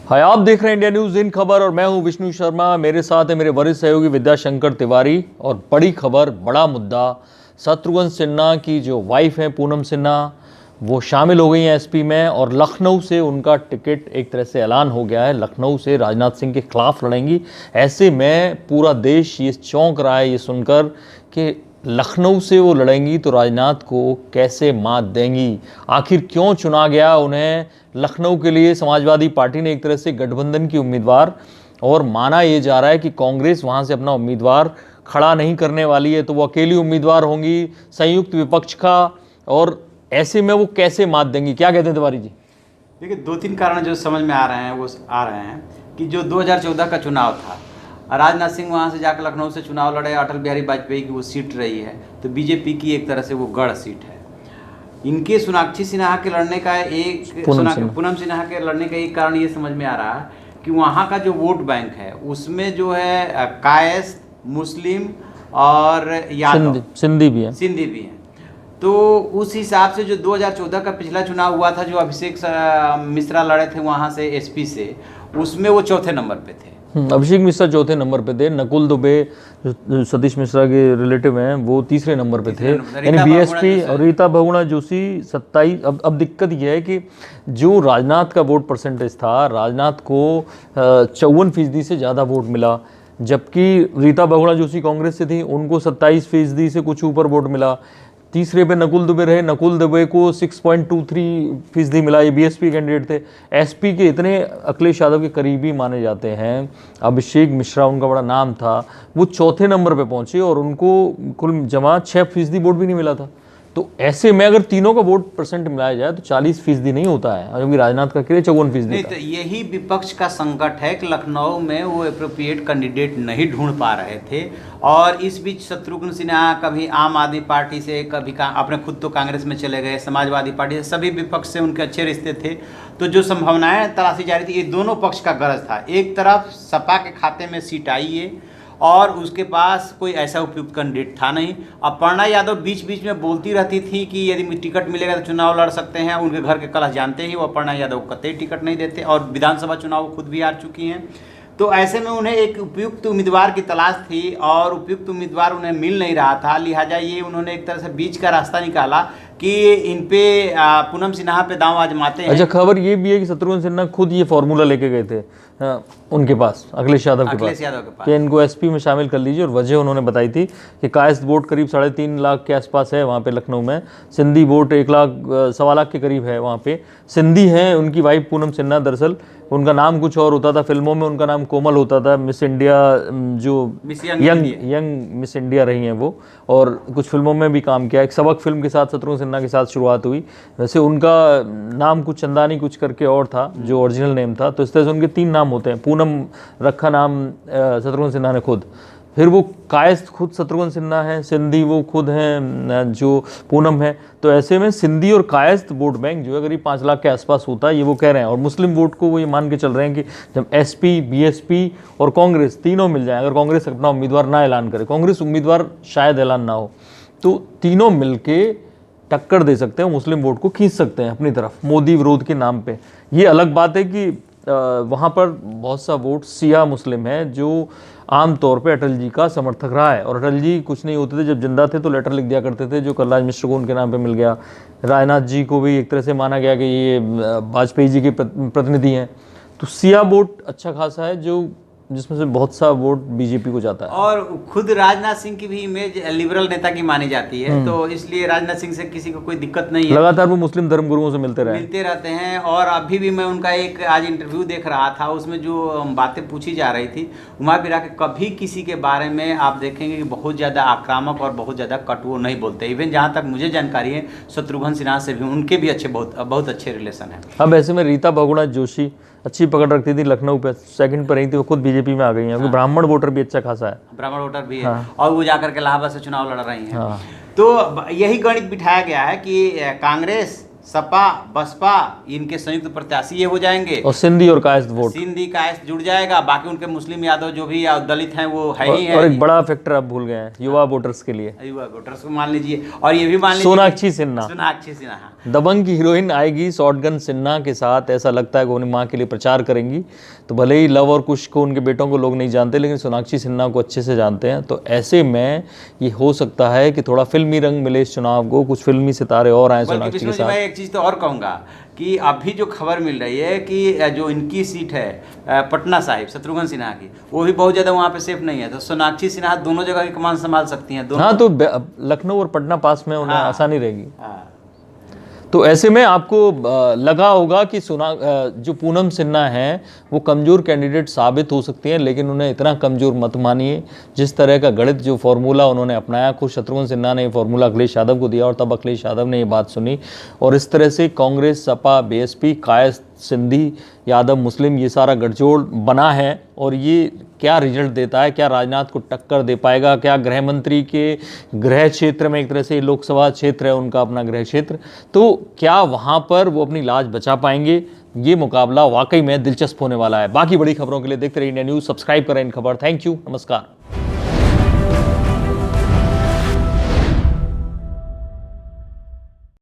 हाय, आप देख रहे हैं इंडिया न्यूज इन खबर और मैं हूं विष्णु शर्मा। मेरे साथ है मेरे वरिष्ठ सहयोगी विद्याशंकर तिवारी। और बड़ी खबर, बड़ा मुद्दा, शत्रुघ्न सिन्हा की जो वाइफ है पूनम सिन्हा, वो शामिल हो गई हैं एसपी में और लखनऊ से उनका टिकट एक तरह से ऐलान हो गया है। लखनऊ से राजनाथ सिंह के खिलाफ लड़ेंगी। ऐसे में पूरा देश ये चौंक रहा है ये सुनकर कि लखनऊ से वो लड़ेंगी तो राजनाथ को कैसे मात देंगी। आखिर क्यों चुना गया उन्हें लखनऊ के लिए? समाजवादी पार्टी ने एक तरह से गठबंधन की उम्मीदवार, और माना ये जा रहा है कि कांग्रेस वहाँ से अपना उम्मीदवार खड़ा नहीं करने वाली है, तो वो अकेली उम्मीदवार होंगी संयुक्त विपक्ष का। और ऐसे में वो कैसे मात देंगी, क्या कहते हैं तिवारी जी? देखिए, दो तीन कारण जो समझ में आ रहे हैं वो आ रहे हैं कि जो 2014 का चुनाव था, राजनाथ सिंह वहाँ से जाकर लखनऊ से चुनाव लड़े, अटल बिहारी वाजपेयी की वो सीट रही है, तो बीजेपी की एक तरह से वो गढ़ सीट है। इनके सोनाक्षी सिन्हा के लड़ने का पूनम सिन्हा के लड़ने का एक कारण ये समझ में आ रहा है कि वहाँ का जो वोट बैंक है उसमें जो है कायस्थ, मुस्लिम और यादव, सिंधी भी है। तो उस हिसाब से जो 2014 का पिछला चुनाव हुआ था, जो अभिषेक मिश्रा लड़े थे वहाँ से एसपी से, उसमें वो चौथे नंबर पे थे। अभिषेक मिश्रा चौथे नंबर पे थे। नकुल दुबे जो सतीश मिश्रा के रिलेटिव हैं वो तीसरे नंबर पे थे। यानी बीएसपी और रीता बहुगुणा जोशी 27। अब दिक्कत यह है कि जो राजनाथ का वोट परसेंटेज था, राजनाथ को 54% से ज़्यादा वोट मिला, जबकि रीता बहुगुणा जोशी कांग्रेस से थी, उनको 27% से कुछ ऊपर वोट मिला। तीसरे पे नकुल दुबे रहे, नकुल दुबे को 6.23% मिला। ये बीएसपी कैंडिडेट थे। एसपी के इतने अखिलेश यादव के करीबी माने जाते हैं, अभिषेक मिश्रा उनका बड़ा नाम था, वो चौथे नंबर पे पहुंचे और उनको कुल जमा 6% वोट भी नहीं मिला था। तो ऐसे में अगर तीनों का वोट परसेंट मिलाया जाए तो 40% नहीं होता है, क्योंकि राजनाथ का केवल 54% नहीं। तो यही विपक्ष का संकट है कि लखनऊ में वो एप्रोप्रिएट कैंडिडेट नहीं ढूंढ पा रहे थे। और इस बीच शत्रुघ्न सिन्हा कभी आम आदमी पार्टी से, कभी अपने खुद तो कांग्रेस में चले गए, समाजवादी पार्टी से, सभी विपक्ष से उनके अच्छे रिश्ते थे। तो जो संभावनाएं तलाशी जा रही थी, ये दोनों पक्ष का गरज था। एक तरफ सपा के खाते में सीट आई है और उसके पास कोई ऐसा उपयुक्त कैंडिडेट था नहीं। अपर्णा यादव बीच बीच में बोलती रहती थी कि यदि टिकट मिलेगा तो चुनाव लड़ सकते हैं। उनके घर के कलह जानते ही वो अपर्णा यादव को कतई टिकट नहीं देते, और विधानसभा चुनाव खुद भी हार चुकी हैं। तो ऐसे में उन्हें एक उपयुक्त उम्मीदवार की तलाश थी और उपयुक्त उम्मीदवार उन्हें मिल नहीं रहा था। लिहाजा ये उन्होंने एक तरह से बीच का रास्ता निकाला कि इन पे पूनम सिन्हा पे दांव आजमाते हैं। अच्छा, खबर ये भी है कि शत्रुघ्न सिन्हा खुद ये फॉर्मूला लेके गए थे उनके पास, अखिलेश यादव के पास कि इनको एसपी में शामिल कर लीजिए। और वजह उन्होंने बताई थी कि कायस्थ वोट करीब 3.5 लाख के आसपास है वहाँ पे लखनऊ में, सिंधी वोट 1 लाख 1.25 लाख के करीब है वहाँ पे। सिंधी हैं उनकी वाइफ पूनम सिन्हा, दरअसल उनका नाम कुछ और होता था, फिल्मों में उनका नाम कोमल होता था। मिस इंडिया, जो यंग मिस इंडिया रही हैं वो, और कुछ फिल्मों में भी काम किया। एक सबक फिल्म के साथ शत्रुघ्न सिन्हा के साथ शुरुआत हुई। वैसे उनका नाम कुछ चंदानी कुछ करके और था जो ओरिजिनल नेम था। तो इस तरह से उनके 3 नाम होते हैं। पूनम रखा नाम शत्रुघ्न सिन्हा ने खुद, फिर वो कायस्थ खुद शत्रुघ्न सिन्हा है, सिंधी वो खुद हैं जो पूनम है। तो ऐसे में सिंधी और कायस्थ वोट बैंक जो है करीब 5 लाख के आसपास होता है, ये वो कह रहे हैं। और मुस्लिम वोट को वो ये मान के चल रहे हैं कि जब एसपी, बीएसपी और कांग्रेस तीनों मिल जाएं, अगर कांग्रेस अपना उम्मीदवार ना ऐलान करे, कांग्रेस उम्मीदवार शायद ऐलान ना हो, तो तीनों मिलके टक्कर दे सकते हैं, मुस्लिम वोट को खींच सकते हैं अपनी तरफ मोदी विरोध के नाम पे। ये अलग बात है कि वहाँ पर बहुत सा वोट सिया मुस्लिम है जो आमतौर पे अटल जी का समर्थक रहा है। और अटल जी कुछ नहीं होते थे, जब जिंदा थे तो लेटर लिख दिया करते थे, जो कलराज मिश्र को उनके नाम पे मिल गया। राजनाथ जी को भी एक तरह से माना गया कि ये वाजपेयी जी के प्रतिनिधि हैं। तो सिया वोट अच्छा खासा है, जो जिसमें से बहुत सा वोट बीजेपी को जाता है। और खुद राजनाथ सिंह की भी इमेज लिबरल नेता की मानी जाती है, तो इसलिए राजनाथ सिंह से किसी को कोई दिक्कत नहीं है। लगातार वो मुस्लिम धर्मगुरुओं से मिलते रहते हैं। और अभी भी मैं उनका एक आज इंटरव्यू देख रहा था, उसमें जो बातें पूछी जा रही थी, वहाँ भी रह कभी किसी के बारे में आप देखेंगे कि बहुत ज़्यादा आक्रामक और बहुत ज़्यादा कटु नहीं बोलते। इवन जहाँ तक मुझे जानकारी है, शत्रुघ्न सिन्हा से भी उनके भी बहुत अच्छे रिलेशन है। अब ऐसे में रीता बहुगुणा जोशी अच्छी पकड़ रखती थी लखनऊ पे, सेकंड पर रही थी, वो खुद बीजेपी में आ गई हैं। हाँ। ब्राह्मण वोटर भी अच्छा खासा है, ब्राह्मण वोटर भी है। हाँ। और वो जाकर के इलाहाबाद से चुनाव लड़ रही हैं। हाँ। तो यही गणित बिठाया गया है कि कांग्रेस सपा बसपा इनके संयुक्त प्रत्याशी ये हो जाएंगे और सिंधी और कायस्थ वोट, सिंधी कायस्थ जुड़ जाएगा, बाकी उनके मुस्लिम यादव जो भी या दलित हैं वो है ही है। और एक बड़ा फैक्टर आप भूल गए हैं, युवा वोटर्स के लिए, युवा वोटर्स को मान लीजिए, और ये भी मान लीजिए सोनाक्षी सिन्हा, सोनाक्षी सिन्हा दबंग की हीरोइन आएगी शॉटगन सिन्हा के साथ। ऐसा लगता है कि उन्हें माँ के लिए प्रचार करेंगी। तो भले ही लव और कुश को, उनके बेटों को लोग नहीं जानते, लेकिन सोनाक्षी सिन्हा को अच्छे से जानते हैं। तो ऐसे में ये हो सकता है कि थोड़ा फिल्मी रंग मिले इस चुनाव को, कुछ फिल्मी सितारे और आए सोनाक्षी के साथ। मैं एक चीज़ तो और कहूँगा कि अभी जो खबर मिल रही है कि जो इनकी सीट है पटना साहिब शत्रुघ्न सिन्हा की, वो भी बहुत ज़्यादा वहाँ पे सेफ नहीं है। तो सोनाक्षी सिन्हा दोनों जगह की कमान संभाल सकती हैं दोनों। हाँ, तो लखनऊ और पटना पास में उन्हें आसानी रहेगी। हाँ। तो ऐसे में आपको लगा होगा कि जो पूनम सिन्हा हैं वो कमज़ोर कैंडिडेट साबित हो सकती हैं, लेकिन उन्हें इतना कमज़ोर मत मानिए। जिस तरह का गणित, जो फॉर्मूला उन्होंने अपनाया, खुद शत्रुघ्न सिन्हा ने ये फॉर्मूला अखिलेश यादव को दिया और तब अखिलेश यादव ने ये बात सुनी, और इस तरह से कांग्रेस, सपा, बीएसपी, कायस्थ, सिंधी, यादव, मुस्लिम, ये सारा गठजोड़ बना है। और ये क्या रिजल्ट देता है, क्या राजनाथ को टक्कर दे पाएगा, क्या गृह मंत्री के गृह क्षेत्र में, एक तरह से लोकसभा क्षेत्र है उनका अपना गृह क्षेत्र, तो क्या वहाँ पर वो अपनी लाज बचा पाएंगे? ये मुकाबला वाकई में दिलचस्प होने वाला है। बाकी बड़ी खबरों के लिए देखते रहिए इंडिया न्यूज़, सब्सक्राइब करें इन खबर। थैंक यू, नमस्कार।